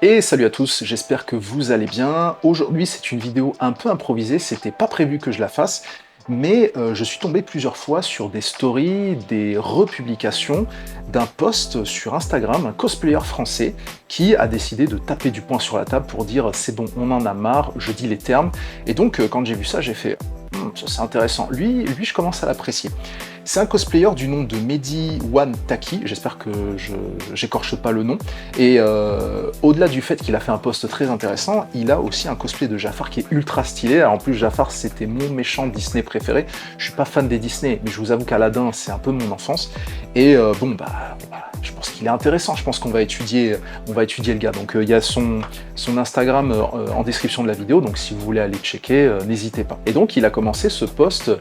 Et salut à tous, j'espère que vous allez bien. Aujourd'hui, c'est une vidéo un peu improvisée, c'était pas prévu que je la fasse, mais je suis tombé plusieurs fois sur des stories, des republications d'un post sur Instagram, un cosplayer français qui a décidé de taper du poing sur la table pour dire c'est bon, on en a marre, je dis les termes. Et donc, quand j'ai vu ça, j'ai fait ça c'est intéressant. Lui, je commence à l'apprécier. C'est un cosplayer du nom de Mehdi One Taki, j'espère que je j'écorche pas le nom. Et au-delà du fait qu'il a fait un post très intéressant, il a aussi un cosplay de Jafar qui est ultra stylé. Alors, en plus, Jafar, c'était mon méchant Disney préféré. Je suis pas fan des Disney, mais je vous avoue qu'Aladin, c'est un peu mon enfance. Et je pense qu'il est intéressant. Je pense qu'on va étudier le gars. Donc, il y a son Instagram en description de la vidéo. Donc, si vous voulez aller checker, n'hésitez pas. Et donc, il a commencé ce post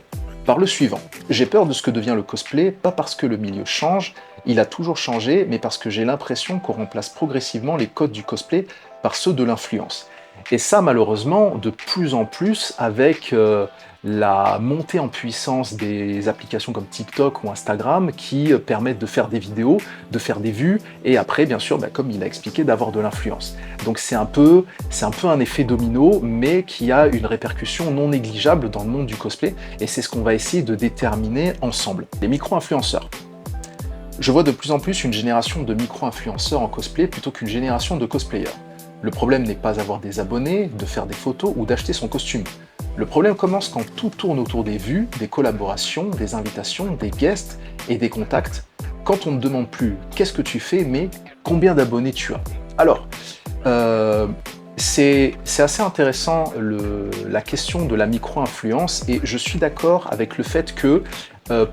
par le suivant. J'ai peur de ce que devient le cosplay, pas parce que le milieu change, il a toujours changé, mais parce que j'ai l'impression qu'on remplace progressivement les codes du cosplay par ceux de l'influence. Et ça, malheureusement, de plus en plus avec la montée en puissance des applications comme TikTok ou Instagram qui permettent de faire des vidéos, de faire des vues, et après, bien sûr, comme il a expliqué, d'avoir de l'influence. Donc c'est un peu un effet domino, mais qui a une répercussion non négligeable dans le monde du cosplay, et c'est ce qu'on va essayer de déterminer ensemble. Les micro-influenceurs. Je vois de plus en plus une génération de micro-influenceurs en cosplay plutôt qu'une génération de cosplayers. Le problème n'est pas avoir des abonnés, de faire des photos ou d'acheter son costume. Le problème commence quand tout tourne autour des vues, des collaborations, des invitations, des guests et des contacts, quand on ne demande plus qu'est-ce que tu fais, mais combien d'abonnés tu as. Alors, c'est assez intéressant la question de la micro-influence, et je suis d'accord avec le fait que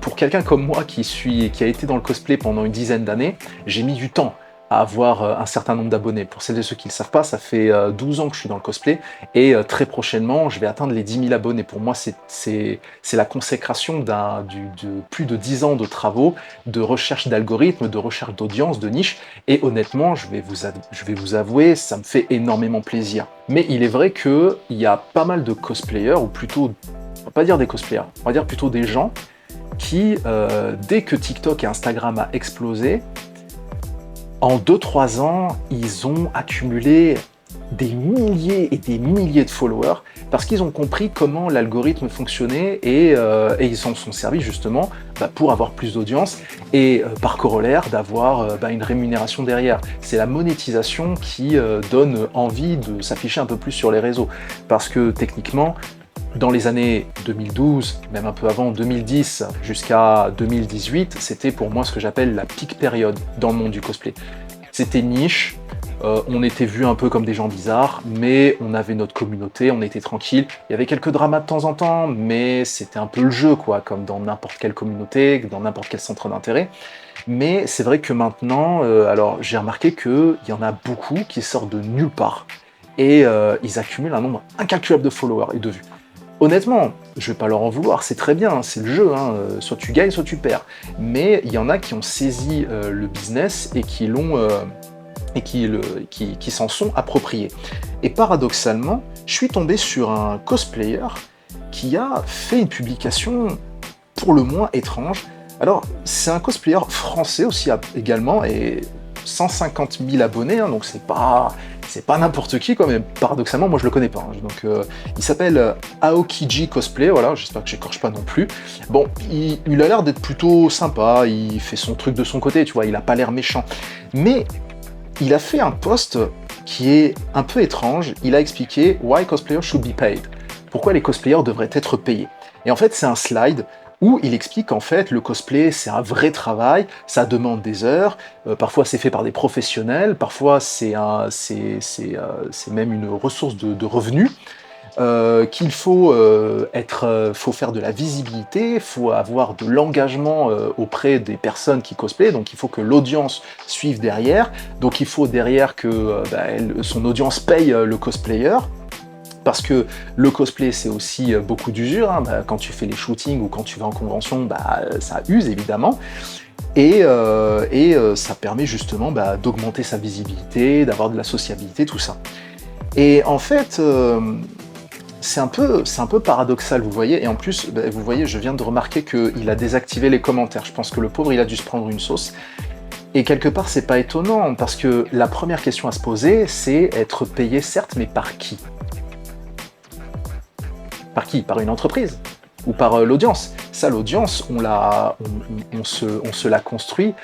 pour quelqu'un comme moi qui a été dans le cosplay pendant une dizaine d'années, j'ai mis du temps à avoir un certain nombre d'abonnés. Pour celles et ceux qui ne le savent pas, ça fait 12 ans que je suis dans le cosplay, et très prochainement, je vais atteindre les 10 000 abonnés. Pour moi, c'est la consécration de plus de 10 ans de travaux, de recherche d'algorithmes, de recherche d'audience, de niche, et honnêtement, je vais vous avouer, ça me fait énormément plaisir. Mais il est vrai qu'il y a pas mal de cosplayers, ou plutôt, on va pas dire des cosplayers, on va dire plutôt des gens qui, dès que TikTok et Instagram a explosé, en 2-3 ans, ils ont accumulé des milliers et des milliers de followers parce qu'ils ont compris comment l'algorithme fonctionnait, et ils s'en sont servis justement pour avoir plus d'audience et par corollaire d'avoir une rémunération derrière. C'est la monétisation qui donne envie de s'afficher un peu plus sur les réseaux, parce que techniquement, dans les années 2012, même un peu avant, 2010 jusqu'à 2018, c'était pour moi ce que j'appelle la peak période dans le monde du cosplay. C'était niche, on était vus un peu comme des gens bizarres, mais on avait notre communauté, on était tranquille. Il y avait quelques dramas de temps en temps, mais c'était un peu le jeu, quoi, comme dans n'importe quelle communauté, dans n'importe quel centre d'intérêt. Mais c'est vrai que maintenant, alors j'ai remarqué qu'il y en a beaucoup qui sortent de nulle part, et ils accumulent un nombre incalculable de followers et de vues. Honnêtement, je vais pas leur en vouloir, c'est très bien, c'est le jeu, hein. Soit tu gagnes, soit tu perds. Mais il y en a qui ont saisi le business et qui s'en sont appropriés. Et paradoxalement, je suis tombé sur un cosplayer qui a fait une publication pour le moins étrange. Alors, c'est un cosplayer français aussi également, et 150 000 abonnés, hein, donc c'est pas n'importe qui, quoi, mais paradoxalement, moi je le connais pas. Hein. Donc, il s'appelle Aokiji Cosplay, voilà, j'espère que j'écorche pas non plus. Bon, il a l'air d'être plutôt sympa, il fait son truc de son côté, tu vois, il a pas l'air méchant. Mais il a fait un post qui est un peu étrange, il a expliqué « Why cosplayers should be paid ?» Pourquoi les cosplayers devraient être payés. Et en fait, c'est un slide où il explique qu'en fait, le cosplay, c'est un vrai travail, ça demande des heures, parfois c'est fait par des professionnels, parfois c'est même une ressource de revenus, qu'il faut faire de la visibilité, il faut avoir de l'engagement auprès des personnes qui cosplayent, donc il faut que l'audience suive derrière, donc il faut derrière que son audience paye le cosplayer, parce que le cosplay, c'est aussi beaucoup d'usure, hein. Quand tu fais les shootings ou quand tu vas en convention, ça use évidemment, et ça permet justement d'augmenter sa visibilité, d'avoir de la sociabilité, tout ça. Et en fait, c'est un peu paradoxal, vous voyez, et en plus, vous voyez, je viens de remarquer qu'il a désactivé les commentaires. Je pense que le pauvre, il a dû se prendre une sauce. Et quelque part, c'est pas étonnant, parce que la première question à se poser, c'est être payé, certes, mais par qui? Par qui? Par une entreprise? Ou par l'audience? Ça, l'audience, on se la construit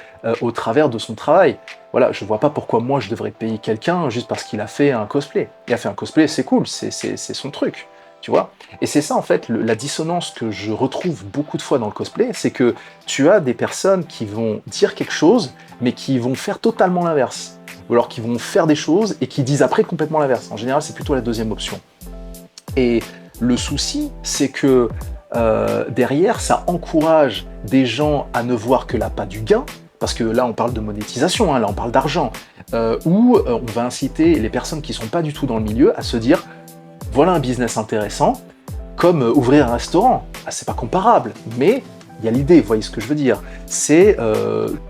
au travers de son travail. Voilà, je vois pas pourquoi moi je devrais payer quelqu'un juste parce qu'il a fait un cosplay. Il a fait un cosplay, c'est cool, c'est son truc, tu vois. Et c'est ça en fait, la dissonance que je retrouve beaucoup de fois dans le cosplay, c'est que tu as des personnes qui vont dire quelque chose, mais qui vont faire totalement l'inverse. Ou alors qui vont faire des choses et qui disent après complètement l'inverse. En général, c'est plutôt la deuxième option. Et le souci, c'est que derrière, ça encourage des gens à ne voir que l'appât du gain, parce que là on parle de monétisation, hein, là on parle d'argent, où on va inciter les personnes qui ne sont pas du tout dans le milieu à se dire voilà un business intéressant, comme ouvrir un restaurant. Ah, c'est pas comparable, mais il y a l'idée, vous voyez ce que je veux dire, c'est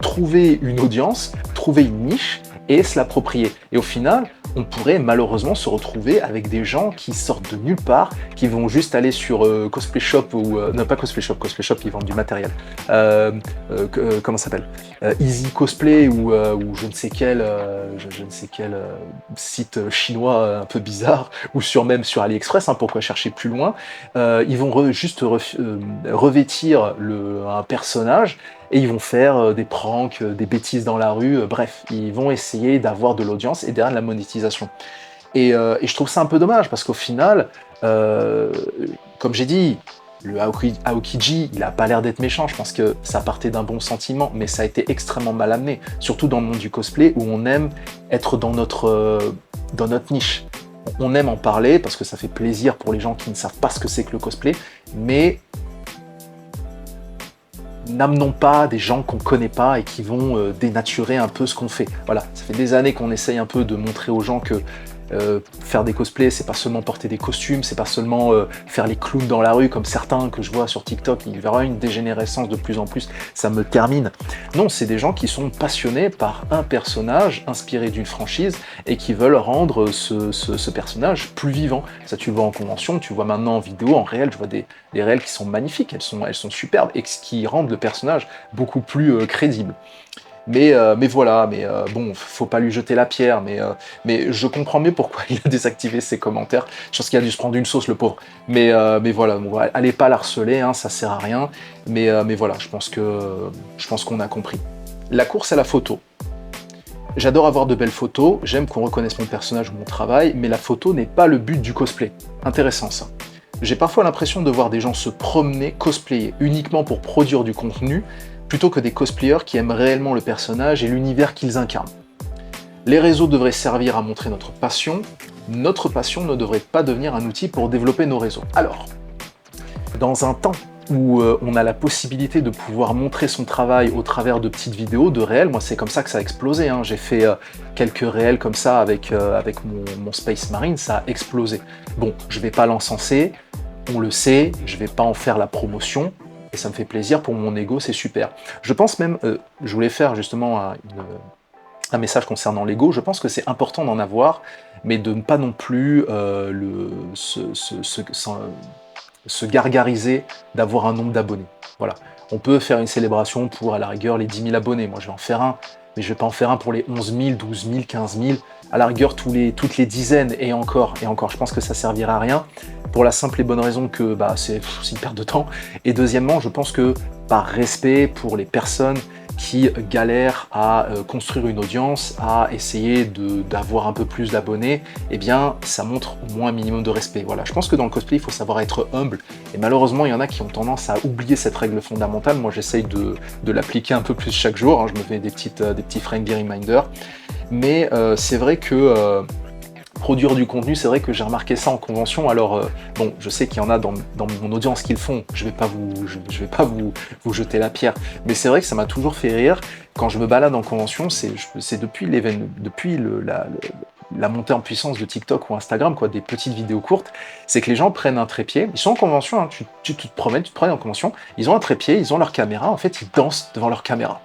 trouver une audience, trouver une niche et se l'approprier. Et au final, on pourrait malheureusement se retrouver avec des gens qui sortent de nulle part, qui vont juste aller sur Cosplay Shop ou... non, pas Cosplay Shop, ils vendent du matériel. Comment ça s'appelle Easy Cosplay ou je ne sais quel, site chinois un peu bizarre, ou même sur AliExpress, hein, pourquoi chercher plus loin. Ils vont revêtir un personnage, et ils vont faire des pranks, des bêtises dans la rue, bref, ils vont essayer d'avoir de l'audience et derrière de la monétisation. Et je trouve ça un peu dommage, parce qu'au final, comme j'ai dit, le Aokiji, il n'a pas l'air d'être méchant, je pense que ça partait d'un bon sentiment, mais ça a été extrêmement mal amené, surtout dans le monde du cosplay, où on aime être dans notre niche. On aime en parler, parce que ça fait plaisir pour les gens qui ne savent pas ce que c'est que le cosplay, mais n'amenons pas des gens qu'on connaît pas et qui vont dénaturer un peu ce qu'on fait. Voilà, ça fait des années qu'on essaye un peu de montrer aux gens que faire des cosplays, c'est pas seulement porter des costumes, c'est pas seulement faire les clowns dans la rue comme certains que je vois sur TikTok, il y aura une dégénérescence de plus en plus, ça me termine. Non, c'est des gens qui sont passionnés par un personnage inspiré d'une franchise et qui veulent rendre ce personnage plus vivant. Ça, tu le vois en convention, tu le vois maintenant en vidéo, en réel, je vois des réels qui sont magnifiques, elles sont superbes et qui rendent le personnage beaucoup plus crédible. Mais voilà, bon, faut pas lui jeter la pierre, mais je comprends mieux pourquoi il a désactivé ses commentaires. Je pense qu'il a dû se prendre une sauce, le pauvre. Mais voilà, bon, allez pas l'harceler, hein, ça sert à rien. Mais voilà, je pense qu'on a compris. La course à la photo. J'adore avoir de belles photos, j'aime qu'on reconnaisse mon personnage ou mon travail, mais la photo n'est pas le but du cosplay. Intéressant ça. J'ai parfois l'impression de voir des gens se promener, cosplayer, uniquement pour produire du contenu, plutôt que des cosplayers qui aiment réellement le personnage et l'univers qu'ils incarnent. Les réseaux devraient servir à montrer notre passion ne devrait pas devenir un outil pour développer nos réseaux. Alors, dans un temps où on a la possibilité de pouvoir montrer son travail au travers de petites vidéos, de réels, moi c'est comme ça que ça a explosé, hein. J'ai fait quelques réels comme ça avec mon Space Marine, ça a explosé. Bon, je vais pas l'encenser, on le sait, je vais pas en faire la promotion, et ça me fait plaisir pour mon ego, c'est super. Je pense même, je voulais faire justement un message concernant l'ego, je pense que c'est important d'en avoir, mais de ne pas non plus se gargariser d'avoir un nombre d'abonnés. Voilà. On peut faire une célébration pour, à la rigueur, les 10 000 abonnés. Moi, je vais en faire un, mais je vais pas en faire un pour les 11 000, 12 000, 15 000. À la rigueur, toutes les dizaines, et encore, je pense que ça servira à rien, pour la simple et bonne raison que c'est une perte de temps. Et deuxièmement, je pense que par respect pour les personnes qui galèrent à construire une audience, à essayer d'avoir un peu plus d'abonnés, eh bien, ça montre au moins un minimum de respect. Voilà, je pense que dans le cosplay, il faut savoir être humble, et malheureusement, il y en a qui ont tendance à oublier cette règle fondamentale. Moi, j'essaye de l'appliquer un peu plus chaque jour, hein. Je me fais des petits friendly reminders, mais c'est vrai que produire du contenu, c'est vrai que j'ai remarqué ça en convention. Alors bon, je sais qu'il y en a dans mon audience qui le font, je vais pas vous jeter la pierre, mais c'est vrai que ça m'a toujours fait rire quand je me balade en convention. C'est depuis la montée en puissance de TikTok ou Instagram, quoi, des petites vidéos courtes, c'est que les gens prennent un trépied, ils sont en convention, hein, tu te promènes en convention, ils ont un trépied, ils ont leur caméra, en fait ils dansent devant leur caméra.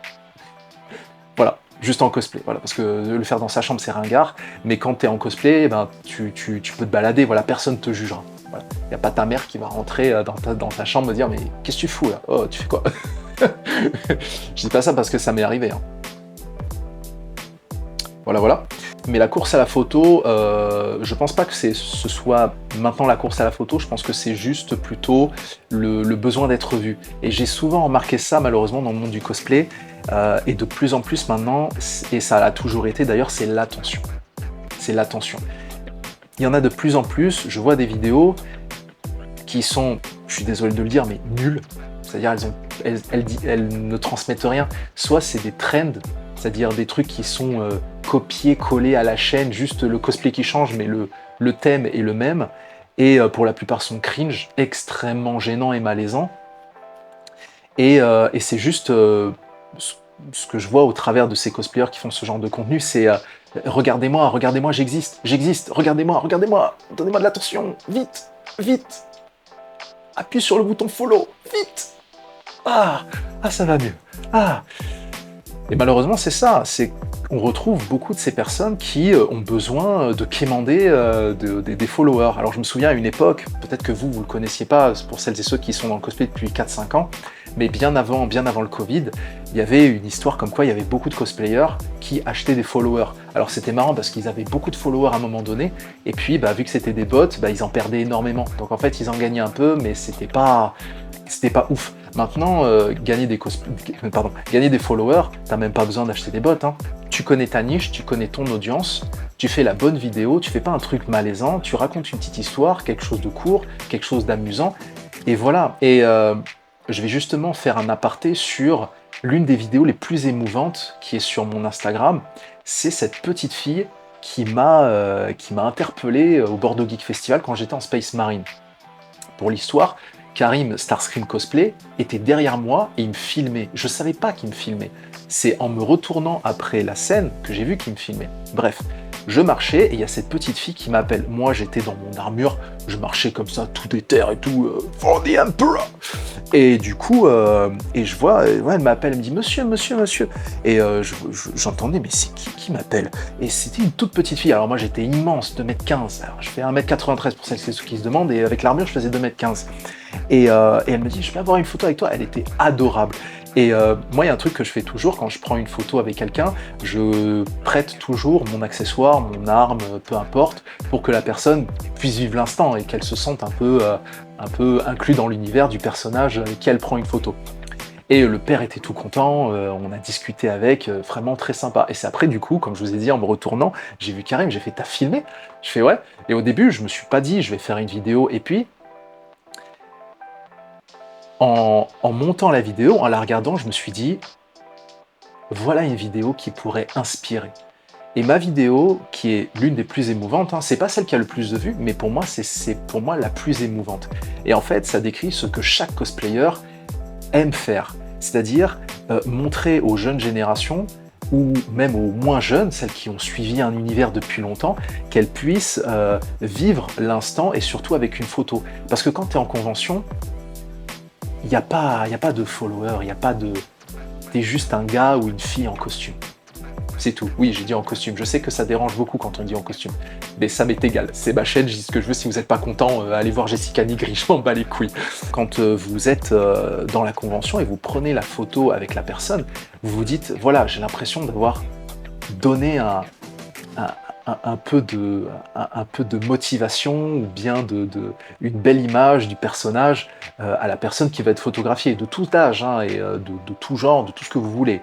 Voilà. Juste en cosplay, voilà, parce que le faire dans sa chambre c'est ringard, mais quand tu es en cosplay, eh ben, tu peux te balader, voilà, personne te jugera. Voilà. Y a pas ta mère qui va rentrer dans ta chambre me dire mais qu'est-ce que tu fous là? Oh, tu fais quoi? Je dis pas ça parce que ça m'est arrivé, hein. Voilà, voilà. Mais la course à la photo, je pense pas que ce soit maintenant la course à la photo, je pense que c'est juste plutôt le besoin d'être vu. Et j'ai souvent remarqué ça malheureusement dans le monde du cosplay, et de plus en plus maintenant, et ça a toujours été d'ailleurs, c'est l'attention. C'est l'attention. Il y en a de plus en plus, je vois des vidéos qui sont, je suis désolé de le dire, mais nulles. C'est-à-dire elles ne transmettent rien. Soit c'est des trends, c'est-à-dire des trucs qui sont copiés, collés à la chaîne, juste le cosplay qui change, mais le thème est le même. Et pour la plupart sont cringe, extrêmement gênant et malaisant. Et c'est juste ce que je vois au travers de ces cosplayers qui font ce genre de contenu, c'est regardez-moi, regardez-moi, j'existe, regardez-moi, regardez-moi, donnez-moi de l'attention, vite, vite, appuie sur le bouton follow, vite. Ah, ça va mieux. Ah. Et malheureusement, c'est ça. On retrouve beaucoup de ces personnes qui ont besoin de quémander des followers. Alors je me souviens à une époque, peut-être que vous ne le connaissiez pas, pour celles et ceux qui sont dans le cosplay depuis 4-5 ans, mais bien avant le Covid, il y avait une histoire comme quoi il y avait beaucoup de cosplayers qui achetaient des followers. Alors c'était marrant parce qu'ils avaient beaucoup de followers à un moment donné, et puis vu que c'était des bots, ils en perdaient énormément. Donc en fait ils en gagnaient un peu, mais c'était pas ouf. Maintenant, gagner des followers, t'as même pas besoin d'acheter des bots. Hein. Tu connais ta niche, tu connais ton audience, tu fais la bonne vidéo, tu fais pas un truc malaisant, tu racontes une petite histoire, quelque chose de court, quelque chose d'amusant, et voilà. Et je vais justement faire un aparté sur l'une des vidéos les plus émouvantes qui est sur mon Instagram. C'est cette petite fille qui m'a interpellé au Bordeaux Geek Festival quand j'étais en Space Marine. Pour l'histoire, Karim Starscream Cosplay était derrière moi et il me filmait. Je savais pas qu'il me filmait. C'est en me retournant après la scène que j'ai vu qu'il me filmait. Bref, je marchais et il y a cette petite fille qui m'appelle. Moi, j'étais dans mon armure, je marchais comme ça, tout déter et tout, for the Emperor. Et du coup, et je vois, elle m'appelle, elle me dit monsieur, monsieur, monsieur. Et j'entendais, mais c'est qui m'appelle? Et c'était une toute petite fille. Alors moi, j'étais immense, 2m15. Alors je fais 1m93 pour celles qui se demandent, et avec l'armure, je faisais 2m15. Et elle me dit, je peux avoir une photo avec toi? Elle était adorable. Et moi, il y a un truc que je fais toujours, quand je prends une photo avec quelqu'un, je prête toujours mon accessoire, mon arme, peu importe, pour que la personne puisse vivre l'instant et qu'elle se sente un peu inclus dans l'univers du personnage avec qui elle prend une photo. Et le père était tout content, on a discuté avec, vraiment très sympa. Et c'est après, du coup, comme je vous ai dit, en me retournant, j'ai vu Karim, j'ai fait, t'as filmé? Je fais, ouais. Et au début, je me suis pas dit, je vais faire une vidéo, et puis, en montant la vidéo, en la regardant, je me suis dit, voilà une vidéo qui pourrait inspirer. Et ma vidéo, qui est l'une des plus émouvantes, hein, c'est pas celle qui a le plus de vues, mais pour moi, c'est pour moi la plus émouvante. Et en fait, ça décrit ce que chaque cosplayer aime faire, c'est-à-dire montrer aux jeunes générations, ou même aux moins jeunes, celles qui ont suivi un univers depuis longtemps, qu'elles puissent vivre l'instant, et surtout avec une photo. Parce que quand tu es en convention, il n'y a pas de followers, il n'y a pas de... T'es juste un gars ou une fille en costume. C'est tout. Oui, j'ai dit en costume. Je sais que ça dérange beaucoup quand on dit en costume. Mais ça m'est égal. C'est ma chaîne, je dis ce que je veux. Si vous n'êtes pas content, allez voir Jessica Nigri, je m'en bats les couilles. Quand vous êtes dans la convention et vous prenez la photo avec la personne, vous vous dites, voilà, j'ai l'impression d'avoir donné un peu de motivation ou bien une belle image du personnage à la personne qui va être photographiée, de tout âge hein, et de tout genre, de tout ce que vous voulez.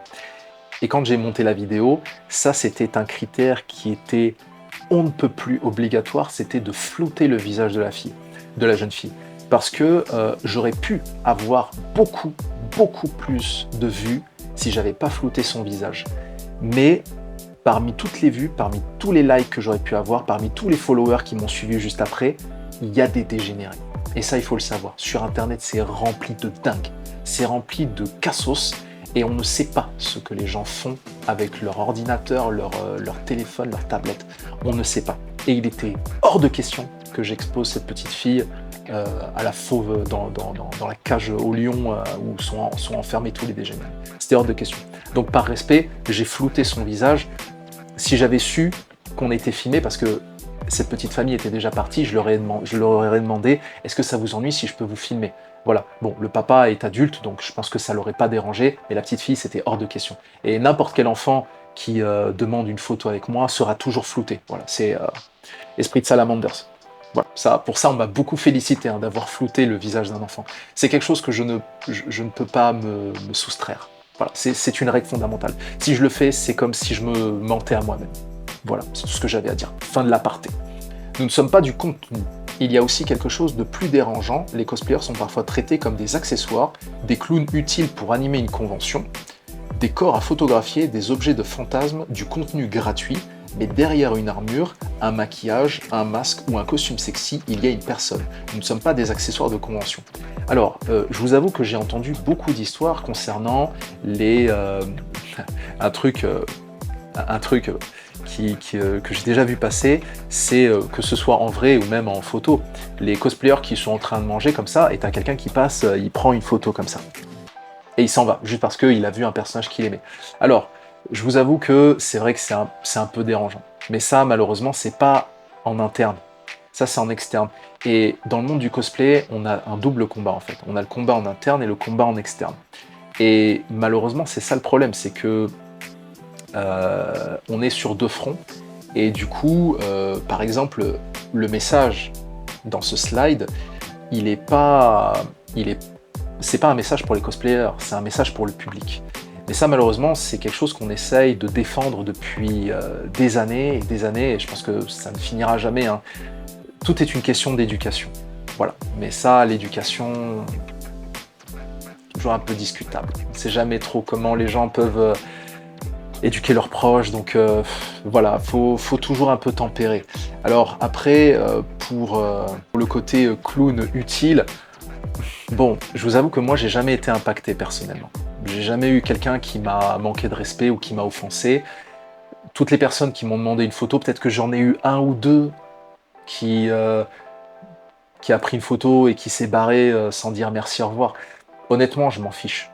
Et quand j'ai monté la vidéo, ça c'était un critère qui était on ne peut plus obligatoire, c'était de flouter le visage de la jeune fille. Parce que j'aurais pu avoir beaucoup plus de vues si j'avais pas flouté son visage. Mais parmi toutes les vues, parmi tous les likes que j'aurais pu avoir, parmi tous les followers qui m'ont suivi juste après, il y a des dégénérés. Et ça, il faut le savoir. Sur Internet, c'est rempli de dingue. C'est rempli de cassos. Et on ne sait pas ce que les gens font avec leur ordinateur, leur téléphone, leur tablette. On ne sait pas. Et il était hors de question que j'expose cette petite fille à la fauve dans la cage au lion où sont enfermés tous les dégénérés. C'était hors de question. Donc par respect, j'ai flouté son visage. Si j'avais su qu'on était filmé, parce que cette petite famille était déjà partie, je leur aurais demandé « Est-ce que ça vous ennuie si je peux vous filmer ?» Voilà, bon, le papa est adulte, donc je pense que ça l'aurait pas dérangé, mais la petite fille, c'était hors de question. Et n'importe quel enfant qui demande une photo avec moi sera toujours flouté. Voilà, c'est esprit de Salamanders. Voilà, pour ça, on m'a beaucoup félicité hein, d'avoir flouté le visage d'un enfant. C'est quelque chose que je ne peux pas me soustraire. Voilà, c'est une règle fondamentale. Si je le fais, c'est comme si je me mentais à moi-même. Voilà, c'est tout ce que j'avais à dire. Fin de l'aparté. Nous ne sommes pas du contenu. Il y a aussi quelque chose de plus dérangeant. Les cosplayers sont parfois traités comme des accessoires, des clowns utiles pour animer une convention, des corps à photographier, des objets de fantasme, du contenu gratuit, mais derrière une armure, un maquillage, un masque ou un costume sexy, il y a une personne. Nous ne sommes pas des accessoires de convention. Alors, je vous avoue que j'ai entendu beaucoup d'histoires concernant les... un truc que j'ai déjà vu passer, c'est que ce soit en vrai ou même en photo, les cosplayers qui sont en train de manger comme ça, et t'as quelqu'un qui passe, il prend une photo comme ça. Et il s'en va, juste parce qu'il a vu un personnage qu'il aimait. Alors, je vous avoue que c'est vrai que c'est un peu dérangeant. Mais ça, malheureusement, c'est pas en interne. Ça, c'est en externe. Et dans le monde du cosplay, on a un double combat, en fait. On a le combat en interne et le combat en externe. Et malheureusement, c'est ça le problème, c'est que on est sur deux fronts. Et du coup, par exemple, le message dans ce slide, c'est pas un message pour les cosplayers, c'est un message pour le public. Mais ça, malheureusement, c'est quelque chose qu'on essaye de défendre depuis des années, et je pense que ça ne finira jamais. Hein. Tout est une question d'éducation. Voilà. Mais ça, l'éducation, toujours un peu discutable. On ne sait jamais trop comment les gens peuvent éduquer leurs proches, donc voilà, faut toujours un peu tempérer. Alors après, pour le côté clown utile, bon, je vous avoue que moi, j'ai jamais été impacté personnellement. J'ai jamais eu quelqu'un qui m'a manqué de respect ou qui m'a offensé. Toutes les personnes qui m'ont demandé une photo, peut-être que j'en ai eu un ou deux qui a pris une photo et qui s'est barré sans dire merci, au revoir. Honnêtement, je m'en fiche.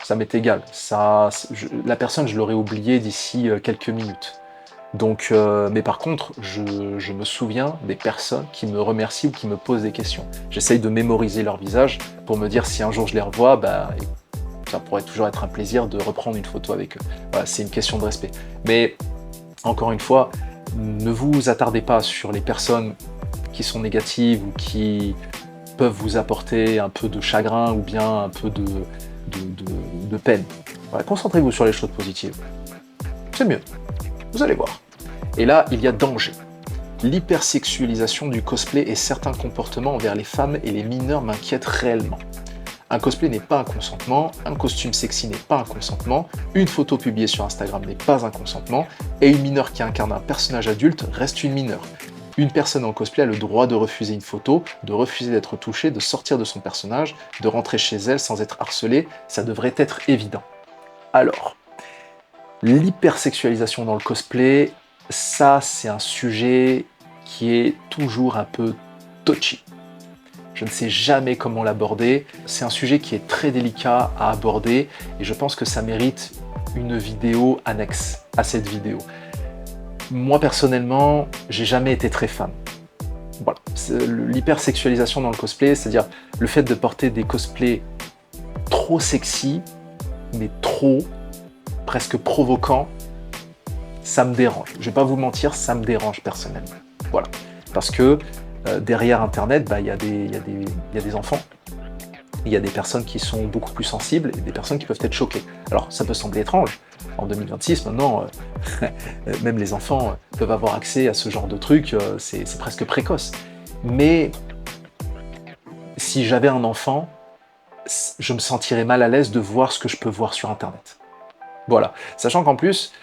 Ça m'est égal. La personne, je l'aurais oubliée d'ici quelques minutes. Donc, mais par contre, je me souviens des personnes qui me remercient ou qui me posent des questions. J'essaye de mémoriser leur visage pour me dire si un jour je les revois, bah, ça pourrait toujours être un plaisir de reprendre une photo avec eux. Voilà, c'est une question de respect. Mais encore une fois, ne vous attardez pas sur les personnes qui sont négatives ou qui peuvent vous apporter un peu de chagrin ou bien un peu de peine. Voilà, concentrez-vous sur les choses positives. C'est mieux. Vous allez voir. Et là, il y a danger. L'hypersexualisation du cosplay et certains comportements envers les femmes et les mineurs m'inquiètent réellement. Un cosplay n'est pas un consentement, un costume sexy n'est pas un consentement, une photo publiée sur Instagram n'est pas un consentement, et une mineure qui incarne un personnage adulte reste une mineure. Une personne en cosplay a le droit de refuser une photo, de refuser d'être touchée, de sortir de son personnage, de rentrer chez elle sans être harcelée, ça devrait être évident. Alors, l'hypersexualisation dans le cosplay, ça c'est un sujet qui est toujours un peu touchy. Je ne sais jamais comment l'aborder. C'est un sujet qui est très délicat à aborder et je pense que ça mérite une vidéo annexe à cette vidéo. Moi personnellement, j'ai jamais été très fan. Voilà. L'hypersexualisation dans le cosplay, c'est-à-dire le fait de porter des cosplays trop sexy, mais trop, presque provoquants, ça me dérange. Je vais pas vous mentir, ça me dérange personnellement. Voilà. Parce que derrière Internet, bah, y a des enfants, il y a des personnes qui sont beaucoup plus sensibles et des personnes qui peuvent être choquées. Alors, ça peut sembler étrange. En 2026, maintenant, même les enfants peuvent avoir accès à ce genre de trucs, c'est presque précoce. Mais si j'avais un enfant, je me sentirais mal à l'aise de voir ce que je peux voir sur Internet. Voilà. Sachant qu'en plus,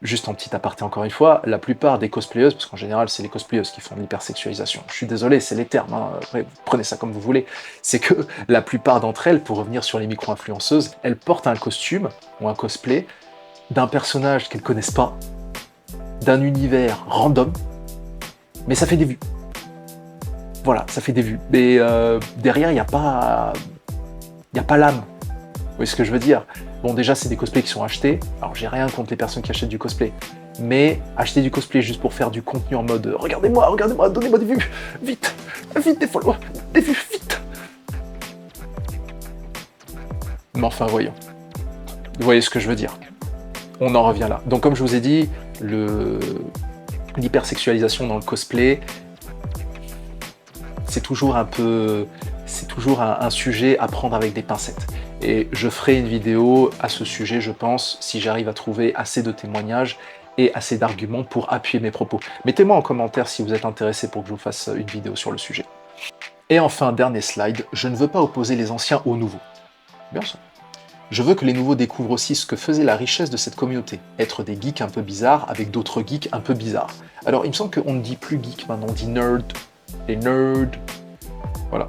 juste en petit aparté encore une fois, la plupart des cosplayeuses, parce qu'en général c'est les cosplayeuses qui font de l'hypersexualisation, je suis désolé, c'est les termes, hein, après, prenez ça comme vous voulez, c'est que la plupart d'entre elles, pour revenir sur les micro-influenceuses, elles portent un costume ou un cosplay d'un personnage qu'elles connaissent pas, d'un univers random, mais ça fait des vues. Voilà, ça fait des vues. Mais derrière, il n'y a pas l'âme. Vous voyez ce que je veux dire? Bon, déjà, c'est des cosplays qui sont achetés. Alors, j'ai rien contre les personnes qui achètent du cosplay. Mais acheter du cosplay juste pour faire du contenu en mode « Regardez-moi, regardez-moi, donnez-moi des vues, vite, vite, des followers, des vues, vite !» Mais enfin, voyons. Vous voyez ce que je veux dire? on en revient là. Donc comme je vous ai dit, l'hypersexualisation dans le cosplay, c'est toujours un sujet à prendre avec des pincettes. Et je ferai une vidéo à ce sujet, je pense, si j'arrive à trouver assez de témoignages et assez d'arguments pour appuyer mes propos. Mettez-moi en commentaire si vous êtes intéressé pour que je vous fasse une vidéo sur le sujet. Et enfin, dernier slide, je ne veux pas opposer les anciens aux nouveaux. Bien sûr. Je veux que les nouveaux découvrent aussi ce que faisait la richesse de cette communauté, être des geeks un peu bizarres avec d'autres geeks un peu bizarres. Alors, il me semble qu'on ne dit plus geek maintenant, on dit nerd, les nerds, voilà.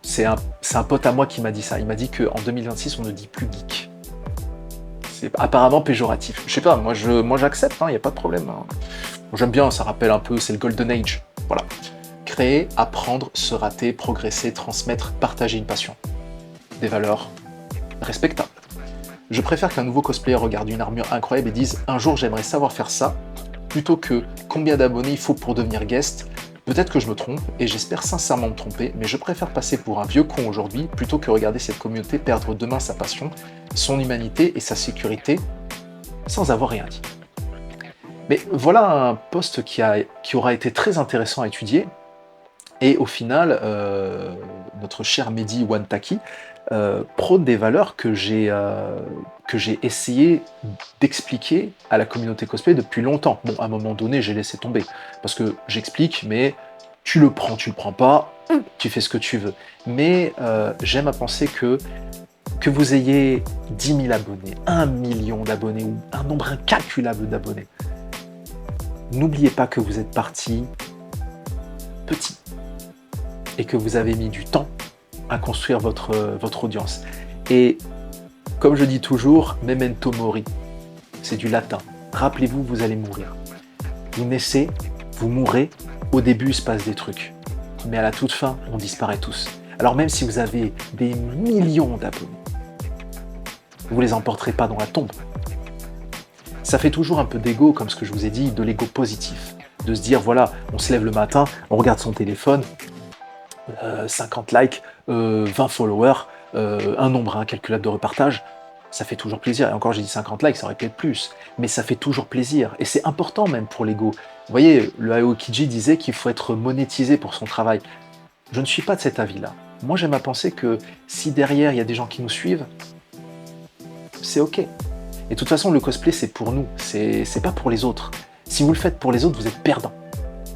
C'est un pote à moi qui m'a dit ça, il m'a dit qu'en 2026, on ne dit plus geek. C'est apparemment péjoratif. Je sais pas, moi j'accepte, il n'y a pas de problème. Hein. J'aime bien, ça rappelle un peu, c'est le Golden Age. Voilà. Créer, apprendre, se rater, progresser, transmettre, partager une passion. Des valeurs respectables. Je préfère qu'un nouveau cosplayer regarde une armure incroyable et dise « Un jour j'aimerais savoir faire ça », plutôt que « Combien d'abonnés il faut pour devenir guest ?» Peut-être que je me trompe, et j'espère sincèrement me tromper, mais je préfère passer pour un vieux con aujourd'hui, plutôt que regarder cette communauté perdre demain sa passion, son humanité et sa sécurité, sans avoir rien dit. Mais voilà un post qui aura été très intéressant à étudier, et au final, notre cher Mehdi Wantaki prône des valeurs que j'ai essayé d'expliquer à la communauté cosplay depuis longtemps. Bon, à un moment donné, j'ai laissé tomber, parce que j'explique, mais tu le prends pas, tu fais ce que tu veux. Mais j'aime à penser que vous ayez 10 000 abonnés, 1 million d'abonnés, ou un nombre incalculable d'abonnés, n'oubliez pas que vous êtes parti petit, et que vous avez mis du temps à construire votre audience. Et comme je dis toujours, memento mori, c'est du latin. Rappelez-vous, vous allez mourir. Vous naissez, vous mourrez, au début il se passe des trucs. Mais à la toute fin, on disparaît tous. Alors même si vous avez des millions d'abonnés, vous ne les emporterez pas dans la tombe. Ça fait toujours un peu d'ego, comme ce que je vous ai dit, de l'ego positif. De se dire, voilà, on se lève le matin, on regarde son téléphone, 50 likes, 20 followers, un nombre incalculable de repartages, ça fait toujours plaisir. Et encore, j'ai dit 50 likes, ça aurait pu être plus, mais ça fait toujours plaisir. Et c'est important même pour l'ego. Vous voyez, le Aokiji disait qu'il faut être monétisé pour son travail. Je ne suis pas de cet avis-là. Moi, j'aime à penser que si derrière, il y a des gens qui nous suivent, c'est ok. Et de toute façon, le cosplay, c'est pour nous, c'est pas pour les autres. Si vous le faites pour les autres, vous êtes perdant.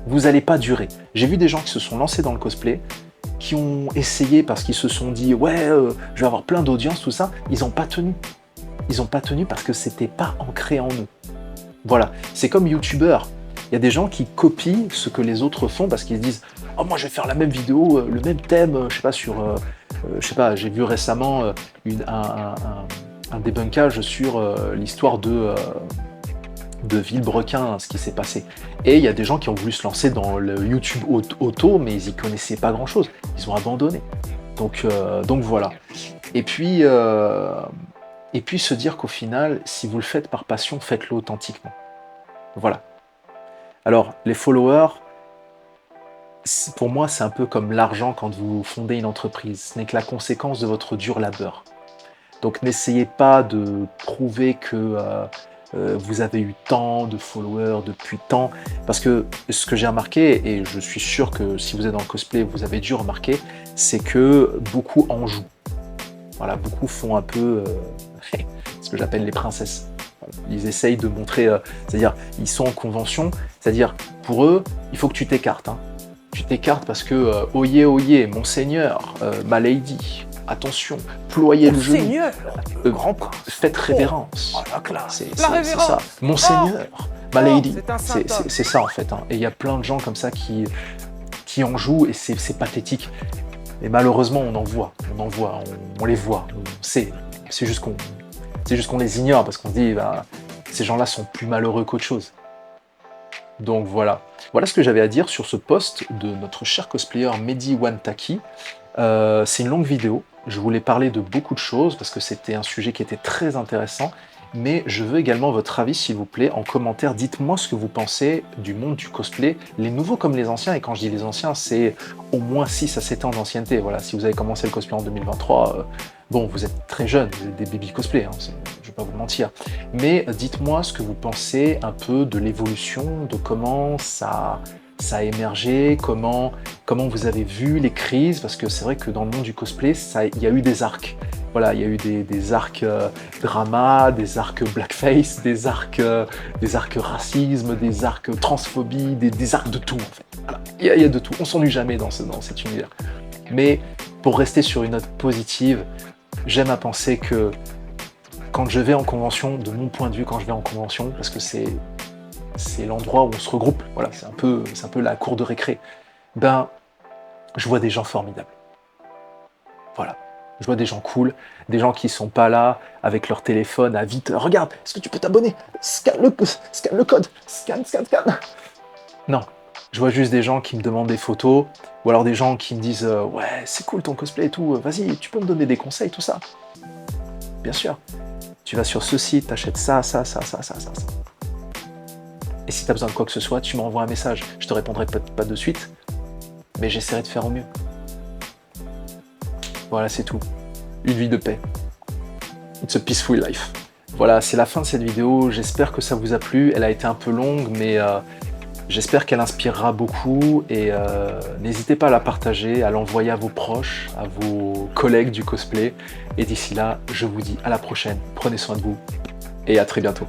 Vous n'allez pas durer. J'ai vu des gens qui se sont lancés dans le cosplay, qui ont essayé parce qu'ils se sont dit « Ouais, je vais avoir plein d'audience, tout ça », ils n'ont pas tenu. Ils n'ont pas tenu parce que c'était pas ancré en eux. Voilà, c'est comme youtubeur. Il y a des gens qui copient ce que les autres font parce qu'ils se disent « Oh, moi je vais faire la même vidéo, le même thème, je sais pas, sur... je sais pas, j'ai vu récemment un débunkage sur l'histoire de Villebrequin, ce qui s'est passé. Et il y a des gens qui ont voulu se lancer dans le YouTube auto, mais ils y connaissaient pas grand-chose. Ils ont abandonné. Donc voilà. Et puis se dire qu'au final, si vous le faites par passion, faites-le authentiquement. Voilà. Alors, les followers, pour moi, c'est un peu comme l'argent quand vous fondez une entreprise. Ce n'est que la conséquence de votre dur labeur. Donc n'essayez pas de prouver que vous avez eu tant de followers depuis tant, parce que ce que j'ai remarqué, et je suis sûr que si vous êtes dans le cosplay, vous avez dû remarquer, c'est que beaucoup en jouent. Voilà, beaucoup font un peu ce que j'appelle les princesses. Ils essayent de montrer, c'est-à-dire, ils sont en convention, c'est-à-dire, pour eux, il faut que tu t'écartes. Hein. Tu t'écartes parce que, oyez, oyez, monseigneur, ma lady, attention, ployez le genou, Seigneur, grand prince. Faites révérence. Oh, la classe. C'est révérence. ça. Monseigneur, ma lady, c'est un saint homme. c'est ça en fait. Hein. Et il y a plein de gens comme ça qui en jouent et c'est pathétique. Et malheureusement, on en voit, on les voit, on sait. C'est juste qu'on les ignore parce qu'on se dit, bah, ces gens-là sont plus malheureux qu'autre chose. Donc voilà. Voilà ce que j'avais à dire sur ce post de notre cher cosplayer Mehdi Wantaki. C'est une longue vidéo. Je voulais parler de beaucoup de choses parce que c'était un sujet qui était très intéressant. mais je veux également votre avis, s'il vous plaît, en commentaire. Dites-moi ce que vous pensez du monde du cosplay, les nouveaux comme les anciens, et quand je dis les anciens, c'est au moins 6 à 7 ans d'ancienneté. Voilà, si vous avez commencé le cosplay en 2023, bon, vous êtes très jeune, vous êtes des baby cosplay, hein, je vais pas vous mentir. Mais dites-moi ce que vous pensez un peu de l'évolution, de comment ça a émergé, comment vous avez vu les crises, parce que c'est vrai que dans le monde du cosplay, il y a eu des arcs. Voilà, il y a eu des arcs drama, des arcs blackface, des arcs racisme, des arcs transphobie, des arcs de tout en fait. Voilà. Il y a de tout, on s'ennuie jamais dans cet univers. Mais pour rester sur une note positive, j'aime à penser que quand je vais en convention, de mon point de vue, quand je vais en convention, parce que c'est l'endroit où on se regroupe, voilà, c'est un peu la cour de récré, ben, je vois des gens formidables. Voilà. Je vois des gens cool, des gens qui sont pas là avec leur téléphone à vite. Regarde, est-ce que tu peux t'abonner? Scanne le code, scanne. Non, je vois juste des gens qui me demandent des photos, ou alors des gens qui me disent ouais, c'est cool ton cosplay et tout, vas-y, tu peux me donner des conseils, tout ça. Bien sûr. Tu vas sur ce site, t'achètes ça. Et si tu as besoin de quoi que ce soit, tu m'envoies un message. Je te répondrai peut-être pas de suite, mais j'essaierai de faire au mieux. Voilà, c'est tout. Une vie de paix. It's a peaceful life. Voilà, c'est la fin de cette vidéo. J'espère que ça vous a plu. Elle a été un peu longue, mais j'espère qu'elle inspirera beaucoup. Et n'hésitez pas à la partager, à l'envoyer à vos proches, à vos collègues du cosplay. Et d'ici là, je vous dis à la prochaine. Prenez soin de vous et à très bientôt.